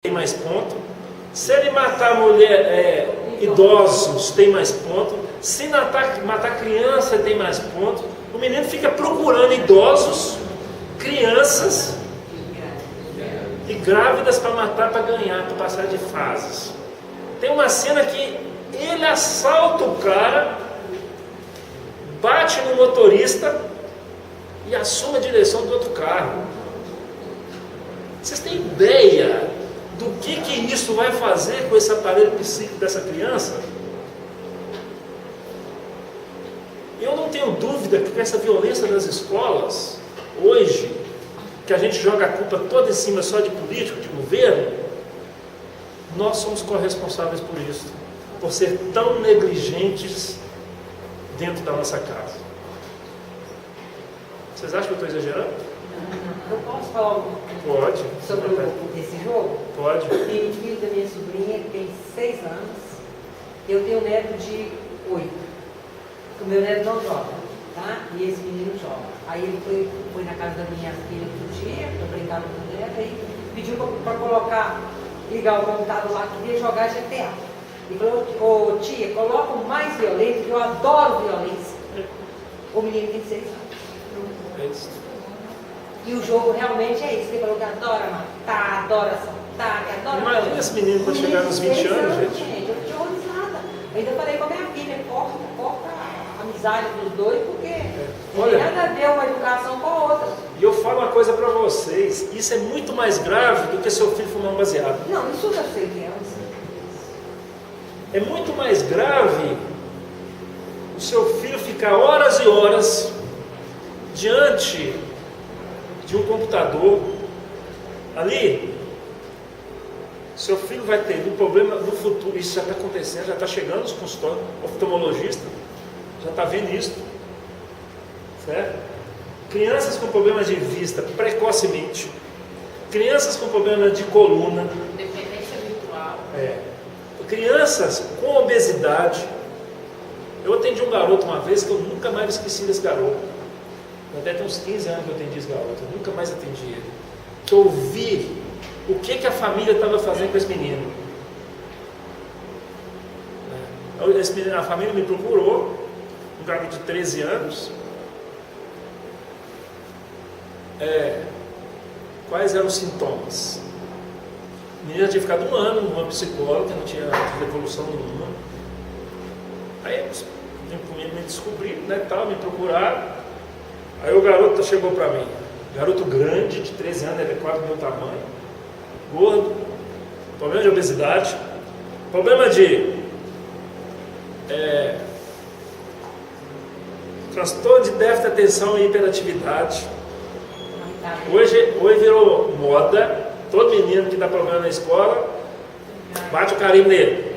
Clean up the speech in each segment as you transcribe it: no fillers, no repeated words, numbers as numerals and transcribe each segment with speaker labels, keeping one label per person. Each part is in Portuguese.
Speaker 1: tem mais ponto. Se ele matar mulher, idosos, tem mais ponto. Se matar criança, tem mais ponto. O menino fica procurando idosos, crianças e grávidas para matar, para ganhar, para passar de fases. Tem uma cena que ele assalta o cara, bate no motorista e assume a direção do outro carro. Vocês têm ideia do que isso vai fazer com esse aparelho psíquico dessa criança? Eu não tenho dúvida que com essa violência das escolas, hoje, que a gente joga a culpa toda em cima só de político, de governo, nós somos corresponsáveis por isso, por ser tão negligentes dentro da nossa casa. Vocês acham que eu estou exagerando?
Speaker 2: Eu posso falar um pouco sobre esse jogo?
Speaker 1: Pode.
Speaker 2: Eu tenho filho da minha sobrinha que tem 6 anos, eu tenho um neto de 8. O meu neto não joga, tá? E esse menino joga. Aí ele foi na casa da minha filha outro dia, para brincar com o neto, aí pediu para ligar o computador lá, queria jogar GTA. E falou, ô tia, coloca o mais violento, que eu adoro violência. O menino tem 6 anos.
Speaker 1: É isso.
Speaker 2: E o jogo realmente é isso, ele falou que adora matar, adora assaltar, que adora...
Speaker 1: Imagina esse menino quando chegar nos 20 anos, gente.
Speaker 2: Eu fiquei horrorizada. Eu ainda falei com a minha filha, corta a amizade dos dois, porque não tem nada a ver uma educação com a outra.
Speaker 1: E eu falo uma coisa para vocês, isso é muito mais grave do que seu filho fumar um baseado.
Speaker 2: Não, isso eu já sei que é.
Speaker 1: É muito mais grave o seu filho ficar horas e horas diante de um computador. Ali, seu filho vai ter um problema no futuro. Isso já está acontecendo, já está chegando nos consultórios, oftalmologista já está vendo isso, certo? Crianças com problemas de vista precocemente, crianças com problemas de coluna,
Speaker 3: dependência virtual,
Speaker 1: crianças com obesidade. Eu atendi um garoto uma vez que eu nunca mais esqueci desse garoto. Até tem uns 15 anos que eu atendi esse garoto, eu nunca mais atendi ele. Que eu vi o que a família estava fazendo com esse menino. A família me procurou, um garoto de 13 anos. Quais eram os sintomas? O menino já tinha ficado um ano numa psicóloga, não tinha evolução nenhuma. Aí me descobriram, tal, me procuraram. Aí o garoto chegou para mim, garoto grande, de 13 anos, ele é quase do meu tamanho, gordo, problema de obesidade, problema de transtorno de déficit de atenção e hiperatividade. Hoje virou moda, todo menino que dá problema na escola, bate o carimbo nele,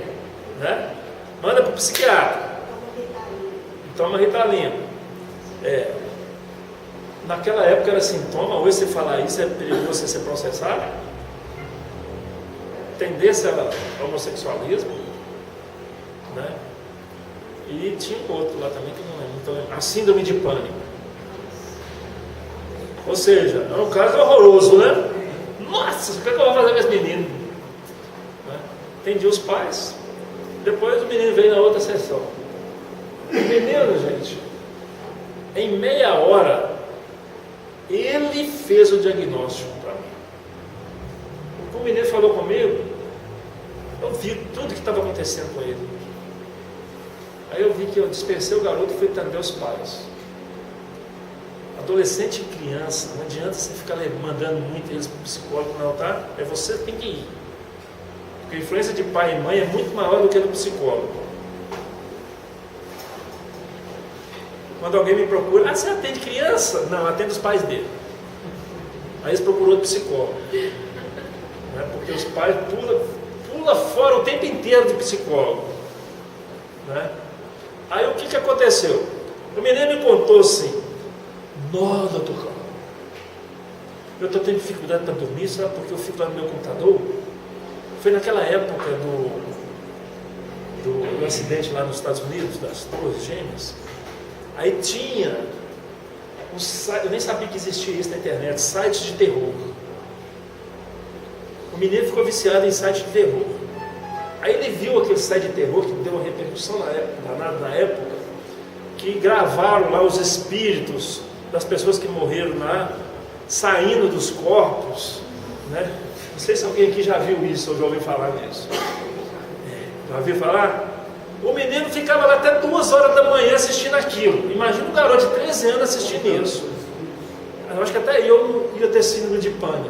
Speaker 1: né? Manda para o psiquiatra, toma Ritalina. Naquela época era sintoma, hoje você falar isso é perigoso você ser processado. Tendência ao homossexualismo, né? E tinha outro lá também que não lembro, a síndrome de pânico. Ou seja, é um caso horroroso, né? Nossa, o que eu vou fazer com esse menino? Né? Atendi os pais, depois o menino veio na outra sessão. O menino, gente, em meia hora, ele fez o diagnóstico para mim. O menino falou comigo, eu vi tudo que estava acontecendo com ele. Aí eu vi que eu dispensei o garoto e fui atender os pais. Adolescente e criança, não adianta você ficar mandando muito eles para o psicólogo, não, tá? É você que tem que ir. Porque a influência de pai e mãe é muito maior do que a do psicólogo. Quando alguém me procura, você atende criança? Não, atende os pais dele. Aí eles procuram outro psicólogo. Né? Porque os pais pulam fora o tempo inteiro de psicólogo. Né? Aí o que aconteceu? O menino me contou assim, nossa, doutor Carlos, eu estou tendo dificuldade para dormir, sabe, porque eu fico lá no meu computador. Foi naquela época do acidente lá nos Estados Unidos, das Torres Gêmeas. Aí tinha um site, eu nem sabia que existia isso na internet, sites de terror. O menino ficou viciado em site de terror. Aí ele viu aquele site de terror que deu uma repercussão na época, que gravaram lá os espíritos das pessoas que morreram lá, saindo dos corpos, né? Não sei se alguém aqui já viu isso ou já ouviu falar nisso. Já ouviu falar? O menino ficava lá até 2 horas da manhã assistindo aquilo. Imagina um garoto de 13 anos assistindo isso. Eu acho que até eu ia ter síndrome de pânico.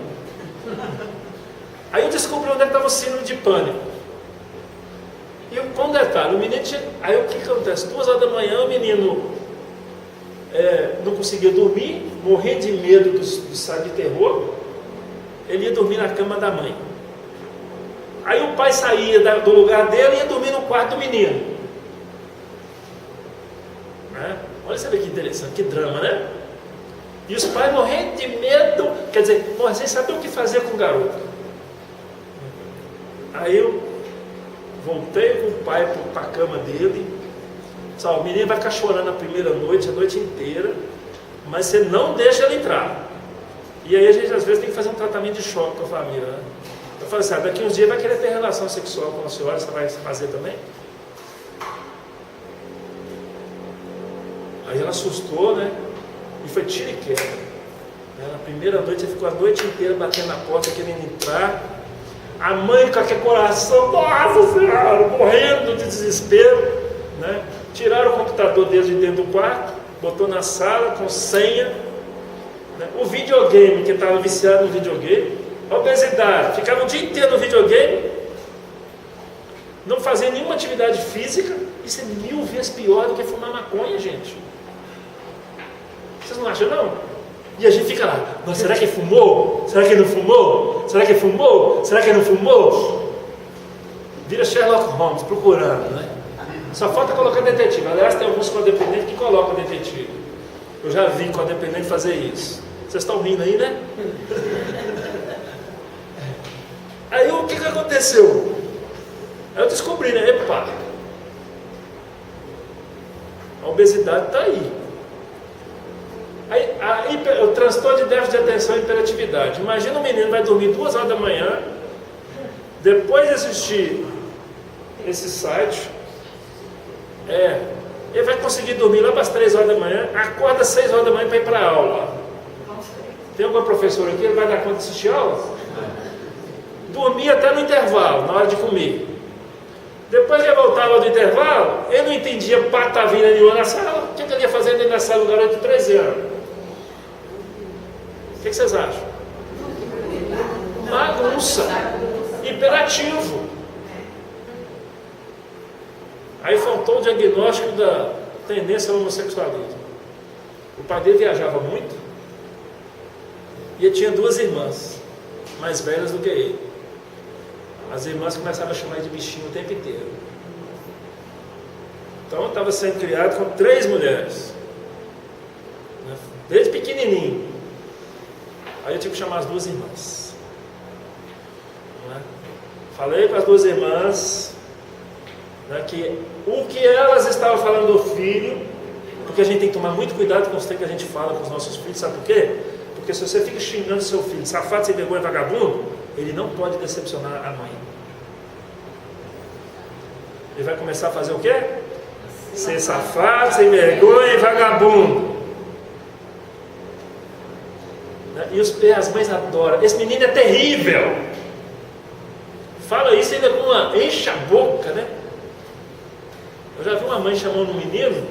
Speaker 1: Aí eu descobri onde estava o síndrome de pânico. E com um detalhe, o menino tinha... Aí o que acontece? 2 horas da manhã o menino não conseguia dormir, morrendo de medo do site de terror. Ele ia dormir na cama da mãe. Aí o pai saía do lugar dele e ia dormir no quarto do menino. Né? Olha, você vê que interessante, que drama, né? E os pais morrendo de medo, quer dizer, sem saber o que fazer com o garoto. Aí eu voltei com o pai para a cama dele. Disse, o menino vai ficar chorando a primeira noite, a noite inteira, mas você não deixa ele entrar. E aí a gente às vezes tem que fazer um tratamento de choque com a família, né? Eu falei assim, daqui uns dias vai querer ter relação sexual com a senhora, você vai fazer também? Aí ela assustou, né? E foi tiro e queda. Na primeira noite ele ficou a noite inteira batendo na porta, querendo entrar. A mãe com aquele coração, nossa senhora, morrendo de desespero, né? Tiraram o computador dele de dentro do quarto, botou na sala com senha, né? O videogame, que estava viciado no videogame, a obesidade, ficava o dia inteiro no videogame, não fazia nenhuma atividade física. Isso é 1000 vezes pior do que fumar maconha, gente. Vocês não acham, não? E a gente fica lá, mas será que fumou? Será que não fumou? Será que fumou? Será que não fumou? Vira Sherlock Holmes procurando, né? Só falta colocar detetive. Aliás, tem alguns codependentes que colocam detetive. Eu já vi codependente fazer isso. Vocês estão rindo aí, né? Aí o que aconteceu? Aí eu descobri, né? Epa, a obesidade está aí. O transtorno de déficit de atenção e hiperatividade. Imagina um menino vai dormir 2 horas da manhã, depois de assistir esse site, ele vai conseguir dormir lá para as 3 horas da manhã, acorda às 6 horas da manhã para ir para a aula. Tem alguma professora aqui, ele vai dar conta de assistir aula? Dormir até no intervalo, na hora de comer. Depois que ele voltava do intervalo, ele não entendia patavina nenhuma na sala. O que ele ia fazer dentro da sala do garoto de 13 anos? O que vocês acham? Bagunça. Hiperativo. Aí faltou o diagnóstico da tendência ao homossexualismo. O pai dele viajava muito e ele tinha 2 irmãs mais velhas do que ele. As irmãs começaram a chamar ele de bichinho o tempo inteiro. Então estava sendo criado com 3 mulheres, né? Desde pequenininho. Aí eu tive que chamar as 2 irmãs, né? Falei com as 2 irmãs, né, que o que elas estavam falando do filho, porque a gente tem que tomar muito cuidado com os que a gente fala com os nossos filhos, sabe por quê? Porque se você fica xingando seu filho, safado, sem vergonha, vagabundo, ele não pode decepcionar a mãe. Ele vai começar a fazer o quê? Ser safado, sem vergonha e vagabundo. E as mães adoram. Esse menino é terrível. Fala isso ainda com uma... enche a boca, né? Eu já vi uma mãe chamando um menino: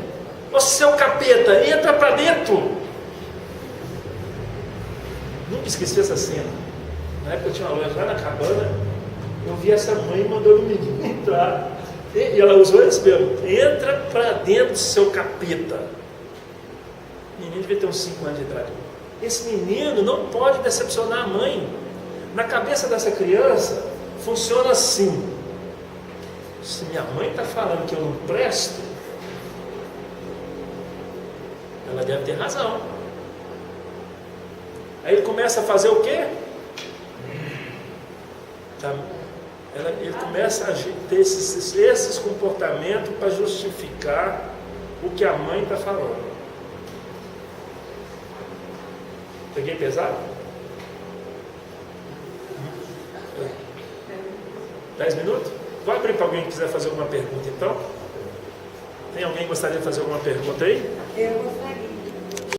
Speaker 1: ô seu capeta, entra pra dentro. Nunca esqueci essa cena. Na época eu tinha uma loja lá na Cabana. Eu vi essa mãe mandando o menino entrar. E ela usou esse mesmo: entra pra dentro, seu capeta. O menino devia ter uns 5 anos de idade. Esse menino não pode decepcionar a mãe. Na cabeça dessa criança funciona assim: se minha mãe está falando que eu não presto, ela deve ter razão. Aí ele começa a fazer o quê? Ele começa a ter esses comportamentos para justificar o que a mãe está falando. Peguei pesado? 10 minutos? Vou abrir para alguém que quiser fazer alguma pergunta então. Tem alguém que gostaria de fazer alguma pergunta aí?
Speaker 2: Eu gostaria.